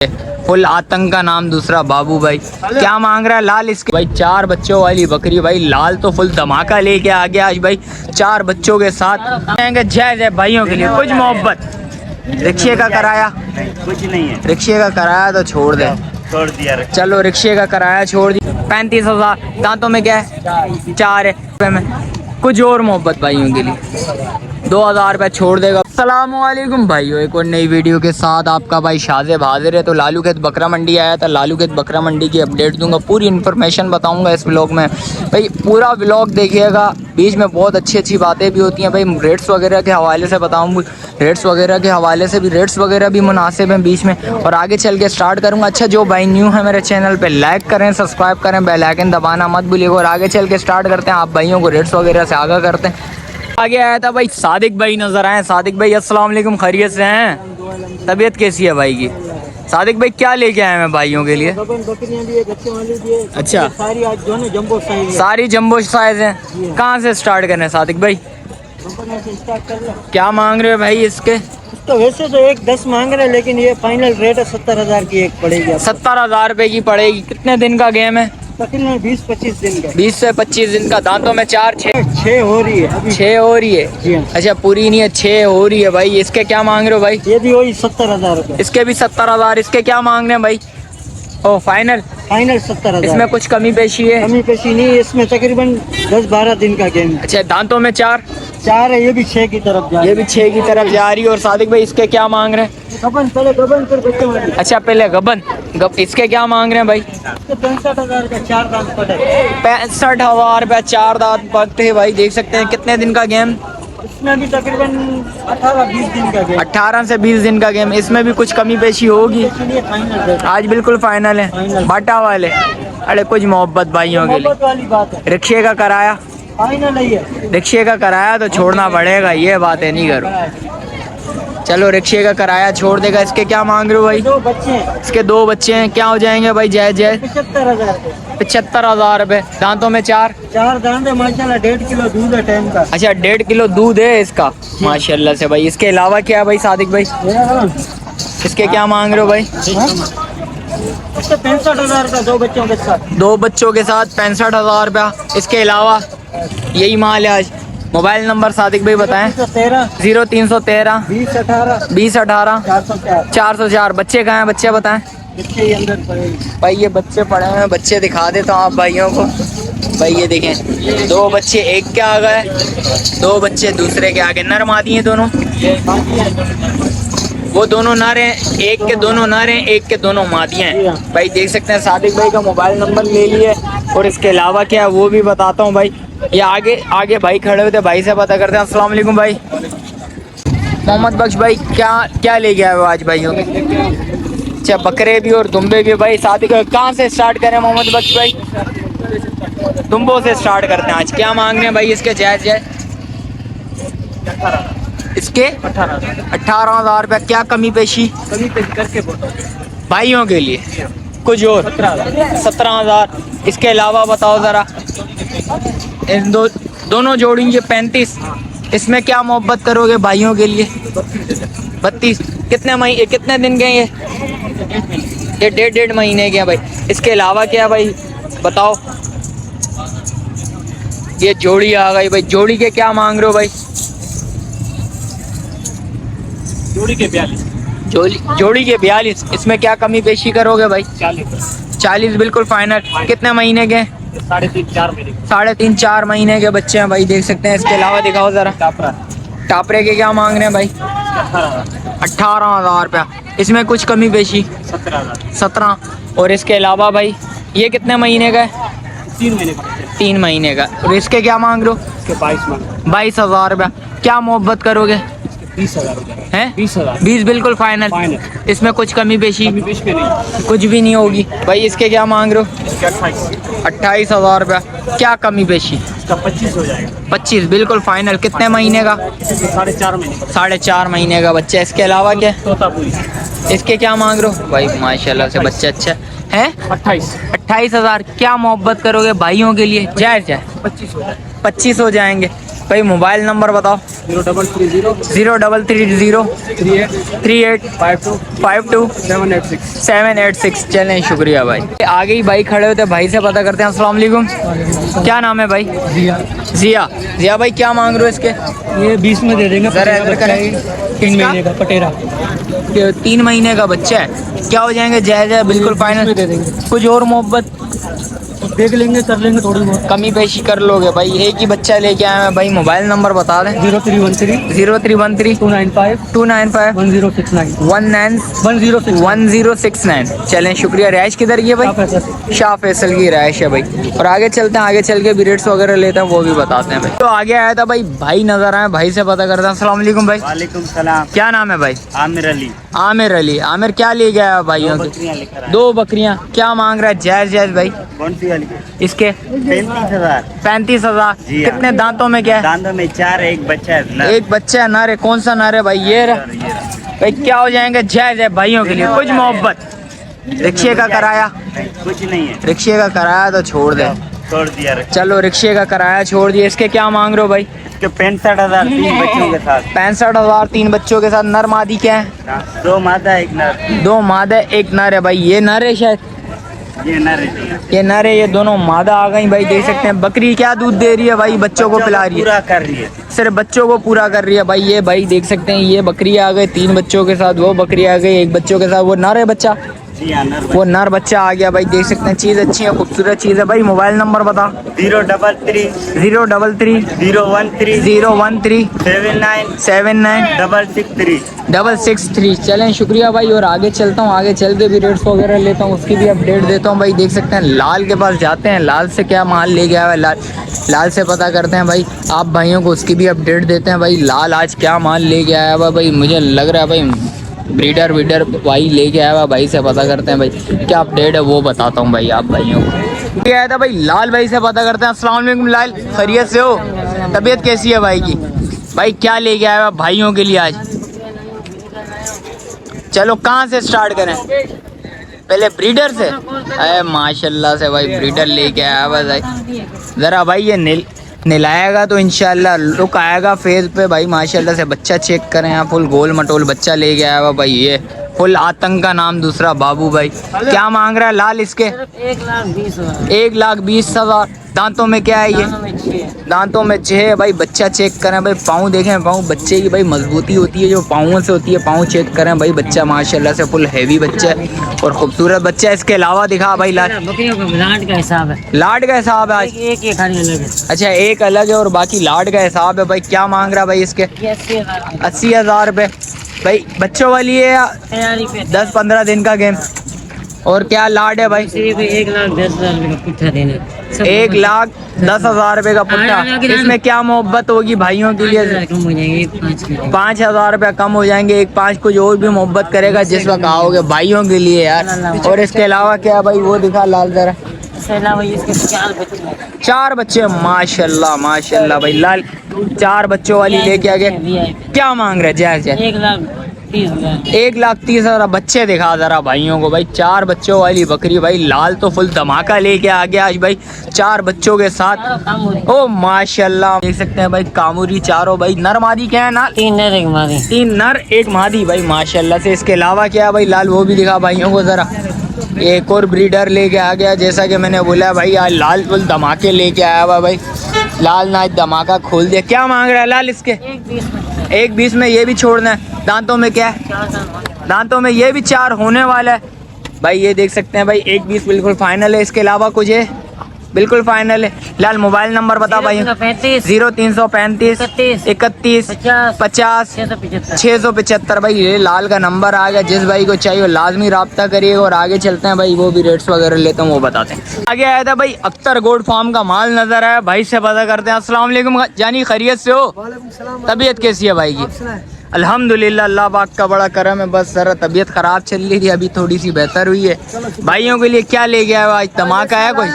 Full आतंक का नाम दूसरा बाबू भाई। क्या मांग रहा है लाल इसके भाई? 4 बच्चों वाली बकरी भाई। लाल तो फुल धमाका लेके आ गया आज भाई 4 बच्चों के साथ। जय जय भाइयों के लिए कुछ मोहब्बत। रिक्शे का किराया कुछ नहीं है, रिक्शे का किराया तो छोड़ दे, छोड़ दिया। चलो रिक्शे का किराया छोड़ दिया। 35,000 दांतों में क्या है? 4 है में। कुछ और मोहब्बत भाइयों के लिए 2,000 रुपये छोड़ देगा। अस्सलामुअलैकुम भाइयों, एक और नई वीडियो के साथ आपका भाई शाज़ेब हाजिर है। तो लालू खेत बकरा मंडी आया था, लालू खेत बकरा मंडी की अपडेट दूंगा, पूरी इन्फॉर्मेशन बताऊंगा इस व्लॉग में भाई। पूरा व्लॉग देखिएगा, बीच में बहुत अच्छी अच्छी बातें भी होती हैं भाई। रेट्स वगैरह के हवाले से बताऊँगा, रेट्स वगैरह के हवाले से भी, रेट्स वगैरह भी मुनासिब हैं बीच में। और आगे चल के स्टार्ट करूँगा। अच्छा, जो भाई न्यू है मेरे चैनल पर लाइक करें, सब्सक्राइब करें, बेल आइकन दबाना मत भूलिएगा। और आगे चल के स्टार्ट करते हैं, आप भाइयों को रेट्स वगैरह से आगाह करते हैं। आगे आया था भाई सादिक भाई नजर आए। सादिक भाई अस्सलाम वालेकुम, खैरियत से हैं? तबीयत कैसी है भाई की? सादिक भाई क्या लेके आए हैं भाइयों के लिए? बकरियां भी है, बच्चे वाली भी है। अच्छा, सारी आज जो है जंबो साइज है। सारी जंबो साइज हैं। कहाँ से स्टार्ट करें सादिक भाई? से स्टार्ट कर लो। क्या मांग रहे हो भाई इसके? तो वैसे तो 1,10 मांग रहे हैं, लेकिन ये फाइनल रेट है 70,000 की एक पड़ेगी। 70,000 रुपये की पड़ेगी। कितने दिन का गेम है? तकरीबन 20-25 दिन का। 20 से 25 दिन का। दांतों में 4 6 हो रही है अभी। 6 हो रही है? जी हाँ। अच्छा, पूरी नहीं है, 6 हो रही है भाई। इसके क्या मांग रहे हो भाई? ये भी वही 70,000 रुपये। इसके भी 70,000। इसके क्या मांग रहे हैं भाई? ओ फाइनल 70,000। इसमें कुछ कमी पेशी है? कमी पेशी नहीं, इसमें तकरीबन 10-12 दिन का गेम है। अच्छा, दांतों में 4 है, ये भी 6 की तरफ जा रही ये भी 6 की तरफ जा रही है। और सादिक भाई इसके क्या मांग रहे हैं? पहले गबन फिर बच्चे वाली। अच्छा, पहले गबन इसके क्या मांग रहे हैं भाई? 65,000 का 4 दांत पड़े। 65,000 रुपये 4 दांत पकते हैं भाई। देख सकते हैं कितने दिन का गेम? इसमें भी तकरीबन 18-20 दिन का गेम। 18 से 20 दिन का गेम। इसमें भी कुछ कमी पेशी होगी? इसलिए फाइनल रेट आज बिल्कुल फाइनल है। फाइनल। बाटा वाले। अरे कुछ मोहब्बत भाइयों के मोहब्बत वाली बात है। लिए। रिक्शे का किराया, फाइनल नहीं है। रिक्शे का किराया तो छोड़ना पड़ेगा, ये बातें नहीं करो। चलो रिक्शे का किराया छोड़ देगा। इसके क्या मांग रहे हो भाई? 2 बच्चे हैं। इसके 2 बच्चे हैं। क्या हो जाएंगे भाई? जय जय 75,000 रुपये। 75,000 रुपये। दांतों में 4 दांत है माशाल्लाह। 1.5 किलो दूध है टाइम का। अच्छा, 1.5 किलो दूध है इसका माशाल्लाह से भाई। इसके अलावा क्या है भाई सादिक भाई? इसके क्या मांग रहे हो भाई? 65,000 का 2 बच्चों के साथ। 2 बच्चों के साथ 65,000 रुपया। इसके अलावा यही माल है आज। मोबाइल नंबर सादिक भाई बताएं। 0313 2018 404। बच्चे कहाँ हैं? बच्चे बताएं। बच्चे अंदर पड़े। भाई ये बच्चे पड़े हैं, बच्चे दिखा देता हूँ आप भाइयों को। भाई ये देखें, 2 बच्चे एक के आ गए, 2 बच्चे दूसरे के आगे। नर मादी हैं दोनों, वो दोनों नर हैं। एक के दोनों नर हैं, एक के दोनों मादियाँ हैं भाई। देख सकते हैं सादिक भाई का मोबाइल नंबर ले लिए। और इसके अलावा क्या है वो भी बताता हूँ भाई। ये आगे भाई खड़े हुए थे, भाई से पता करते हैं। अस्सलाम वालेकुम भाई। मोहम्मद बख्श भाई क्या ले गया है आज भाइयों? अच्छा, बकरे भी और दुम्बे भी भाई। सादिक कहाँ से स्टार्ट करें मोहम्मद बख्श भाई? दुम्बों से स्टार्ट करते हैं आज। क्या मांग रहे हैं भाई इसके? जायज़ जायज़ इसके 18,000 रुपये। क्या कमी पेशी करके भाइयों के लिए? कुछ और 17,000। इसके अलावा बताओ ज़रा। इन दोनों जोड़ेंगे 35। इसमें क्या मोहब्बत करोगे भाइयों के लिए? 32। कितने दिन के ये? 1.5 महीने के हैं भाई। इसके अलावा क्या भाई बताओ? ये जोड़ी आ गई भाई। जोड़ी के क्या मांग रहे हो भाई? जोड़ी के 42। जोड़ी के 42। इसमें क्या कमी पेशी करोगे भाई? 40 बिल्कुल फाइनल। कितने महीने के? 3.5-4 महीने। 3.5-4 महीने के बच्चे हैं भाई। देख सकते हैं। इसके अलावा दिखाओ जरा। टापरे के क्या मांग रहे हैं भाई? 18,000 रुपया। इसमें कुछ कमी पेशी? 17। और इसके अलावा भाई ये कितने महीने का है? 3 महीने का। 3 महीने का। और इसके क्या मांग रहे हो? 22,000 रुपया। क्या मोहब्बत करोगे? 20,000 रुपये हैं? 20,000। 20 बिल्कुल फाइनल। इसमें कुछ कमी पेशी? नहीं। कुछ भी नहीं होगी भाई। इसके क्या मांग रहे हो? 28,000 रुपया। क्या कमी पेशी? 25 हो जाएगा। 25 बिल्कुल फाइनल। कितने महीने का? 4.5 महीने। 4.5 महीने का बच्चा। इसके अलावा क्या? तोतापुरी। इसके क्या मांग रहे हो भाई? माशाल्लाह से बच्चा अच्छा है। 28,000। क्या मोहब्बत करोगे भाइयों के लिए? जायज़ है 25 हो जाएगा। 25 हो जाएंगे। भाई मोबाइल नंबर बताओ। 0330 3852 चलें, शुक्रिया भाई। आगे ही भाई खड़े होते, भाई से पता करते हैं। अस्सलाम वालेकुम, क्या नाम है भाई? जिया। जिया भाई क्या मांग रहे हो इसके? ये 20 में दे देंगे। जरा इधर करें। 3 महीने का पटेरा, 3 महीने का बच्चा है, क्या हो जाएंगे? जायज़ है, बिल्कुल फाइनल दे देंगे। कुछ और मोहब्बत देख लेंगे, कर लेंगे थोड़ी बहुत। कमी पेशी कर लोगे भाई? एक ही बच्चा लेके आए हैं भाई। मोबाइल नंबर बता दें। 0313 0313 295 295 1069 1069। चलें, शुक्रिया। रैश किधर की है भाई? शाह फैसल की रैश है भाई। और आगे चलते हैं, आगे चल के भी रेट्स वगैरह लेते हैं, वो भी बताते हैं भाई। तो आगे आया था भाई, भाई नजर आए, भाई से पता करते हैं। अस्सलाम वालेकुम भाई, वालेकुम सलाम। क्या नाम है भाई? आमिर अली। आमिर अली। आमिर क्या ले गया है भाइयों के? बकरियां लेकर आए। 2 बकरियां। क्या मांग रहा है? जायज़ जायज़ भाई कौन सी वाली? इसके 35,000। 35,000। जी हाँ। कितने दांतों में क्या है? दांतों में 4, एक बच्चा है नर। एक बच्चा है, नर है। कौन सा नर है भाई? ये रहा भाई। क्या हो जाएंगे? जायज़ है भाइयों के लिए, कुछ मोहब्बत। रिक्शे का किराया? कुछ नहीं है, रिक्शे का किराया तो छोड़ दे, छोड़ दिया। रख चलो रिक्शे का किराया छोड़ दिए। इसके क्या मांग रहे हो भाई? इसके 65,000 3 बच्चों के साथ। 65,000 3 बच्चों के साथ। नर मादी क्या है? 2 मादा एक नर। 2 मादा एक नर है भाई। ये नर है शायद, ये नर है। ये नर है, ये दोनों मादा आ गई भाई। देख सकते हैं बकरी क्या दूध दे रही है भाई, बच्चों को पिला रही है, पूरा कर रही है। सिर्फ बच्चों को पूरा कर रही है भाई। ये भाई देख सकते हैं, ये बकरी आ गई 3 बच्चों के साथ, वो बकरी आ गई 1 बच्चों के साथ। वो नर है बच्चा, जी हाँ, नर वो नर बच्चा आ गया भाई। देख सकते हैं, चीज़ अच्छी है, खूबसूरत चीज़ है भाई। मोबाइल नंबर बता। 033 033 013 013 79 79 663। 663। चलें, शुक्रिया भाई। और आगे चलता हूँ, आगे चल के भी रेट्स वगैरह लेता हूँ, उसकी भी अपडेट देता हूँ भाई। देख सकते हैं लाल के पास जाते हैं, लाल से क्या माल ले गया है लाल से पता करते हैं भाई। आप भाइयों को उसकी भी अपडेट देते हैं भाई। लाल आज क्या माल ले गया है भाई? मुझे लग रहा है भाई ब्रीडर भाई लेके आया हुआ। भाई से पता करते हैं भाई क्या अपडेट है, वो बताता हूँ भाई आप भाइयों को। ये आया था भाई, लाल भाई से पता करते हैं। अस्सलाम वालेकुम लाल, खैरियत से हो? तबीयत कैसी है भाई की? भाई क्या लेके आया हुआ भाइयों के लिए आज? चलो कहाँ से स्टार्ट करें? पहले ब्रीडर से। अरे माशाल्लाह से भाई ब्रीडर लेके आया हुआ भाई। ज़रा भाई ये नहलाएगा तो इंशाल्लाह लुक आएगा फेस पे भाई। माशाल्लाह से बच्चा चेक करें, यहाँ फुल गोल मटोल बच्चा ले गया है भाई। ये फुल आतंक का नाम दूसरा बाबू भाई। क्या मांग रहा है लाल इसके? 1,20,000। दांतों में क्या है ये? दांतों में 6 है भाई। बच्चा चेक करें भाई, पाँव देखें, पाँव बच्चे की भाई मजबूती होती है जो पाँवों से होती है। पाँव चेक करें भाई, बच्चा माशाल्लाह से फुल हैवी बच्चा है और खूबसूरत बच्चा है। इसके अलावा दिखा भाई लाल, बकरियों का लाड का हिसाब है। लाड का हिसाब है आज? एक खाली अलग है। अच्छा, एक अलग है और बाकी लाड का हिसाब है भाई। क्या मांग रहा है भाई इसके? 80,000 रुपये भाई। बच्चों वाली है या 10-15 दिन का गेम? और क्या लाड है भाई? 1,10,000 का पुट्ठा देना। 1,10,000 रुपये का पुट्ठा। इसमें क्या मोहब्बत होगी भाइयों के लिए? कम हो जाएंगे 5,000 रुपये कम हो जाएंगे। 1,500 कुछ और भी मोहब्बत करेगा जिस वक्त आओगे भाइयों के लिए यार। और इसके अलावा क्या भाई वो दिखा लाल जरा। इसके अलावा इसके 4 बच्चे 4 बच्चे माशाल्लाह माशाल्लाह भाई। लाल 4 बच्चों वाली लेके आ गया। क्या मांग रहे? जायज़ है 1,30,000। 1,30,000। बच्चे दिखा जरा भाइयों को भाई। 4 बच्चों वाली बकरी भाई। लाल तो फुल धमाका लेके आ गया आज भाई 4 बच्चों के साथ। ओ माशाल्लाह, देख सकते हैं भाई कामुरी चारों भाई। नर मादी क्या है? ना 3 नर 1 मादी। 3 नर 1 मादी भाई माशाल्लाह से। इसके अलावा क्या है भाई लाल, वो भी दिखा भाइयों को जरा। एक और ब्रीडर लेके आ गया, जैसा कि मैंने बोला भाई आज लाल फुल धमाके लेके आया हुआ भाई। लाल ने आज धमाका खोल दिया। क्या मांग रहा है लाल इसके? 1,20 में। ये भी छोड़ना है। दांतों में क्या है? दांतों में ये भी 4 होने वाला है भाई। ये देख सकते हैं भाई 1,20 बिल्कुल फाइनल है। इसके अलावा कुछ है? बिल्कुल फाइनल है। लाल मोबाइल नंबर बता भाई। 0335 31 50 675 भाई। ये लाल का नंबर आ गया। जिस भाई को चाहिए लाजमी रब्ता करिएगा। और आगे चलते हैं भाई, वो भी रेट्स वगैरह लेता हूँ, वो बताते हैं। आगे आया था भाई अख्तर गोड फार्म का माल नजर आया। भाई से पता करते हैं। अस्सलाम वालेकुम जानी, खैरियत से हो? तबीयत कैसी है भाई की? अल्हम्दुलिल्लाह, अल्लाह पाक का बड़ा करम है। बस जरा तबीयत खराब चल रही थी, अभी थोड़ी सी बेहतर हुई है। भाइयों के लिए क्या ले गया है आज? धमाका है कोई?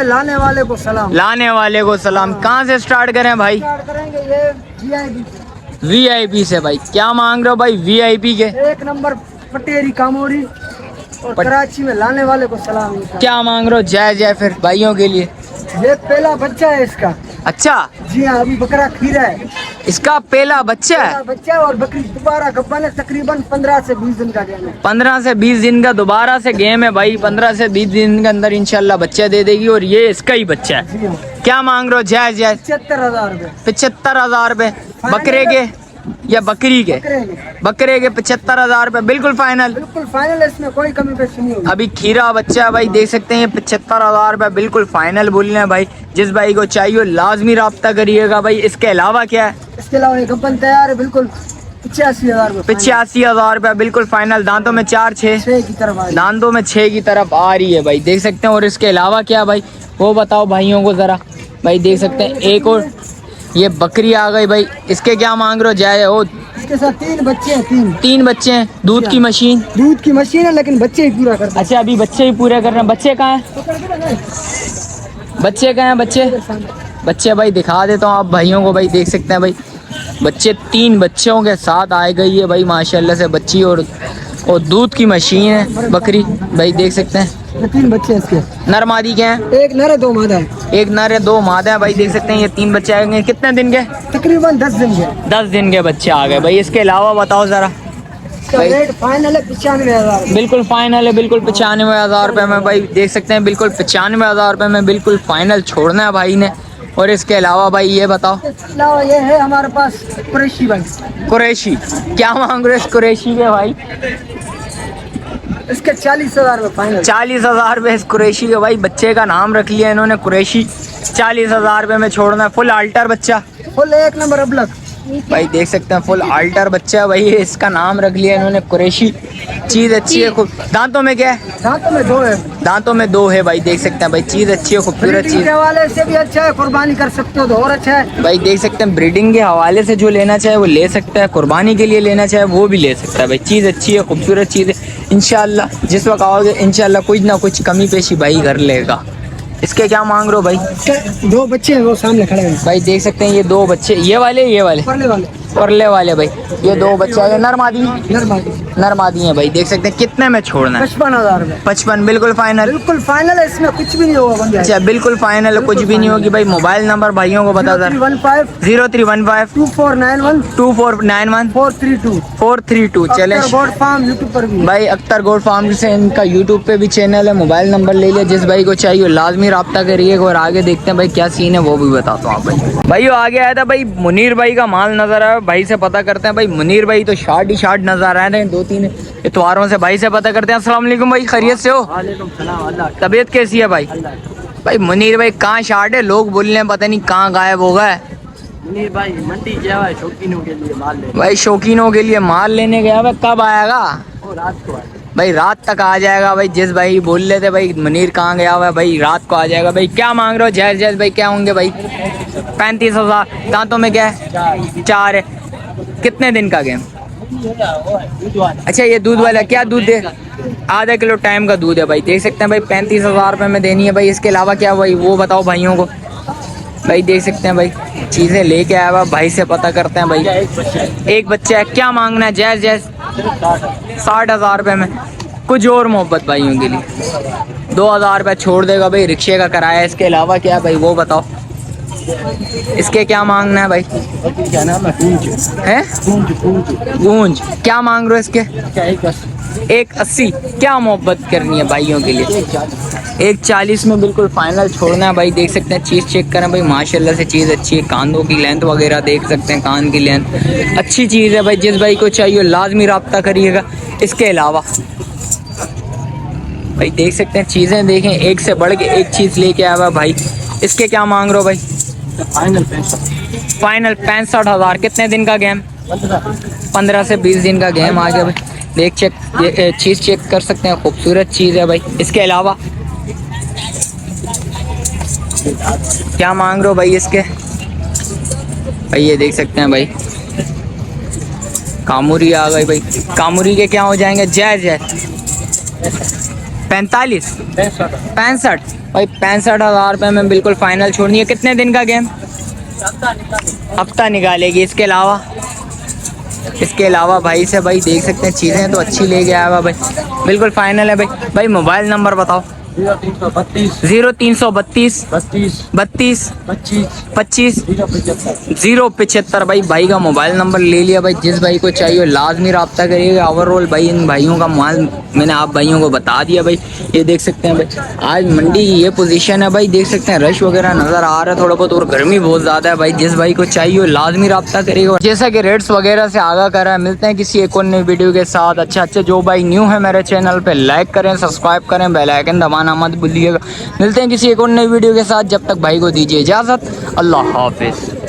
लाने वाले को सलाम। लाने वाले को सलाम। कहाँ से स्टार्ट करें भाई? VIP से भाई। क्या मांग रहे हो भाई VIP के? 1 नंबर पटेरी कामोरी और कराची में लाने वाले को सलाम। क्या मांग रहे हो? जायज़ है फिर भाइयों के लिए। ये पहला बच्चा है इसका। अच्छा, जी हाँ, अभी बकरा खीरा है, इसका पहला बच्चा है। बच्चा और बकरी दोबारा गब्बन है, तकरीबन 15 से 20 दिन का गेम है। 15 से 20 दिन का दोबारा से गेम है भाई। 15 से 20 दिन के अंदर इंशाल्लाह बच्चा दे देगी और ये इसका ही बच्चा है। जी हाँ, क्या मांग रहे हो? जायज जायज 75,000 रुपए 75,000 रुपए बकरे के या बकरी के? करेंगे, बकरे के 75,000 रुपए बिल्कुल फाइनल। बिल्कुल फाइनल है, इसमें कोई कमी पेशी नहीं होगी। अभी खीरा बच्चा है भाई, देख सकते हैं। 75,000 रुपए बिल्कुल फाइनल बोल रहे हैं भाई। जिस भाई को चाहिए लाजमी राब्ता करिएगा भाई। इसके अलावा क्या है? इसके अलावा ये गब्बन तैयार है, बिल्कुल 85,000 रुपए 85,000 रुपए बिल्कुल फाइनल। दांतों में 4 6 6 की तरफ आ रही है। दांतों में 6 की तरफ आ रही है भाई, देख सकते हैं। और इसके अलावा क्या भाई वो बताओ भाइयों को जरा। भाई देख सकते हैं एक और ये बकरी आ गई भाई। इसके क्या मांग रहे हो? जाए हो? इसके साथ 3 बच्चे हैं, 3 बच्चे हैं। दूध की मशीन? दूध की मशीन है, लेकिन बच्चे ही पूरा करते अच्छा, अभी बच्चे ही पूरे कर रहे हैं। बच्चे कहाँ हैं? बच्चे कहाँ हैं? बच्चे भाई दिखा देता हूँ आप भाइयों को। भाई देख सकते हैं भाई, बच्चे 3 बच्चों के साथ आए गई है भाई माशाल्लाह से बच्ची। और दूध की मशीन है बकरी भाई, देख सकते हैं। हैं। 3 बच्चे हैं इसके, नर मादी के हैं? एक नर है 2 मादा है, एक नर है 2 मादा है भाई, देख सकते हैं। ये 3 बच्चे आएंगे कितने दिन के? तकरीबन 10 दिन के। 10 दिन के बच्चे आ गए भाई। इसके अलावा बताओ जरा। इसका भाई रेट फाइनल है 95,000। बिल्कुल फाइनल है, बिल्कुल 95,000 रुपये में भाई, देख सकते हैं। बिल्कुल 95,000 रुपये में बिल्कुल फाइनल छोड़ना है भाई ने। और इसके अलावा भाई ये बताओ। इसके अलावा ये है हमारे पास कुरैशी भाई, कुरैशी क्या मांग रहे हो इस कुरैशी के भाई? इसके 40,000 रुपए फाइनल। 40,000 रुपये इस कुरैशी के भाई। बच्चे का नाम रख लिया इन्होंने कुरैशी। 40,000 रुपये में छोड़ना है। फुल अल्टर बच्चा फुल 1 नंबर अबलक भाई, देख सकते हैं। फुल अल्टर बच्चा भाई, इसका नाम रख लिया इन्होंने कुरैशी। चीज़ अच्छी है खूब। दांतों में क्या है? दांतों में 2 है, दांतों में 2 है भाई, देख सकते हैं भाई। चीज़ अच्छी है, खूबसूरत ब्रीडिंग चीज़ के हवाले से भी अच्छा है, कुर्बानी कर सकते हो तो और अच्छा है भाई, देख सकते हैं। ब्रीडिंग के हवाले से जो लेना चाहे वो ले सकता है, कुर्बानी के लिए लेना चाहे वो भी ले सकता है भाई। चीज़ अच्छी है, खूबसूरत चीज़ है। इंशाल्लाह जिस वक्त आओगे इंशाल्लाह कुछ ना कुछ कमी पेशी भाई कर लेगा। इसके क्या मांग रहे हो भाई? इसके 2 बच्चे हैं, वो सामने खड़े हैं, भाई देख सकते हैं ये 2 बच्चे, ये वाले परले वाले परले वाले भाई। ये 2 बच्चे हैं। नर मादी नरमादी। नर मादी है भाई, देख सकते हैं। कितने में छोड़ना है? 55,000 रुपए 55 बिल्कुल फाइनल। बिल्कुल फाइनल है, इसमें कुछ भी नहीं होगा बन जाएगा। अच्छा बिल्कुल फाइनल है, कुछ भी नहीं होगी भाई। मोबाइल नंबर भाइयों को बता दर। 0315 0315 2491 2491 432 432। चले गोड फार्म यूट्यूब पर भी। भाई अख्तर गोल्ड फार्म से इनका यूट्यूब पे भी चैनल है। मोबाइल नंबर ले लिया, जिस भाई को चाहिए लाजमी रब्ता करिए। और आगे देखते हैं भाई क्या सीन है वो भी बताता हूँ आप भाई। भाई आगे आया था भाई मुनीर भाई का माल नजर आया, भाई से पता करते हैं भाई। मुनीर भाई तो शार्ट ही शार्ट नजर आए थे 2-3 इतवारों से। भाई से पता करते हैं। अस्सलाम वालेकुम भाई, खैरियत से हो? तबीयत कैसी है भाई? भाई मुनीर भाई कहाँ शार्ट है? लोग बोल रहे हैं पता नहीं कहाँ गायब हो गए। मुनीर भाई मंडी गया है शौकीनों के लिए माल ले, भाई शौकीनों के लिए माल लेने गया भाई, कब आएगा? और रात को आए। भाई रात तक आ जाएगा भाई। जिस भाई बोल रहे थे भाई मुनीर कहाँ गया हुआ है, भाई रात को आ जाएगा भाई। क्या मांग रहे हो? जैज जैज भाई क्या होंगे भाई? 35,000। दांतों में क्या है? 4 है। कितने दिन का गेम? अच्छा ये दूध वाला क्या दूध है? आधा किलो टाइम का दूध है भाई, देख सकते हैं भाई। 35,000 रुपये में देनी है भाई। इसके अलावा क्या भाई वो बताओ भाइयों को। भाई देख सकते हैं भाई चीज़ें लेके आया हुआ, भाई से पता करते हैं भाई। एक बच्चा है, क्या मांगना है? जैज जैज 60,000 रुपये में। कुछ और मोहब्बत भाइयों के लिए 2,000 रुपये छोड़ देगा भाई, रिक्शे का किराया। इसके अलावा क्या भाई वो बताओ। इसके क्या मांगना है भाई? क्या नाम है? गूंज क्या मांग रहे हो इसके? 180। क्या मोहब्बत करनी है भाइयों के लिए? 140 में बिल्कुल फाइनल छोड़ना है भाई। देख सकते हैं चीज़ चेक करें भाई, माशाल्लाह से चीज़ अच्छी है। कानों की लेंथ वगैरह देख सकते हैं, कान की लेंथ अच्छी चीज़ है भाई। जिस भाई को चाहिए लाजमी रब्ता करिएगा। इसके अलावा भाई देख सकते हैं चीज़ें देखें, एक से बढ़ के एक चीज़ लेके आया हुआ भाई। इसके क्या मांग रहे हो भाई? फाइनल 65,000। कितने दिन का गेम? 15 से 20 दिन का गेम आ गया भाई। देख चेक ये चीज़ चेक कर सकते हैं, खूबसूरत चीज़ है भाई। इसके अलावा क्या मांग रहे हो भाई इसके? भाई ये देख सकते हैं भाई कामुरी आ गई भाई। कामुरी के क्या हो जाएंगे? जायज़ है 45 65 भाई। 65,000 रुपये में बिल्कुल फाइनल छोड़नी है। कितने दिन का गेम? हफ्ता निकालेगी। इसके अलावा भाई से भाई देख सकते हैं चीज़ें तो अच्छी ले गया है भाई। बिल्कुल फाइनल है भाई। भाई मोबाइल नंबर बताओ। 0332 32 25 075 भाई का मोबाइल नंबर ले लिया भाई। जिस भाई को चाहिए लाजमी रब्ता करिएगा। ओवरऑल भाई इन भाइयों का माल मैंने आप भाइयों को बता दिया भाई। ये देख सकते हैं भाई आज मंडी की ये पोजीशन है भाई। देख सकते हैं रश वगैरह नज़र आ रहा है थोड़ा बहुत और गर्मी बहुत ज़्यादा है भाई। जिस भाई को चाहिए लाजमी रब्ता करिएगा। जैसा कि रेट्स वगैरह से आगाह कर रहा है। मिलते हैं किसी एक और नई वीडियो के साथ। अच्छा जो भाई न्यू है मेरे चैनल पे लाइक करें, सब्सक्राइब करें, बेल आइकन दबाना मत भूलिएगा। मिलते हैं किसी एक और नई वीडियो के साथ। जब तक भाई को दीजिए इजाज़त। अल्लाह हाफिज़।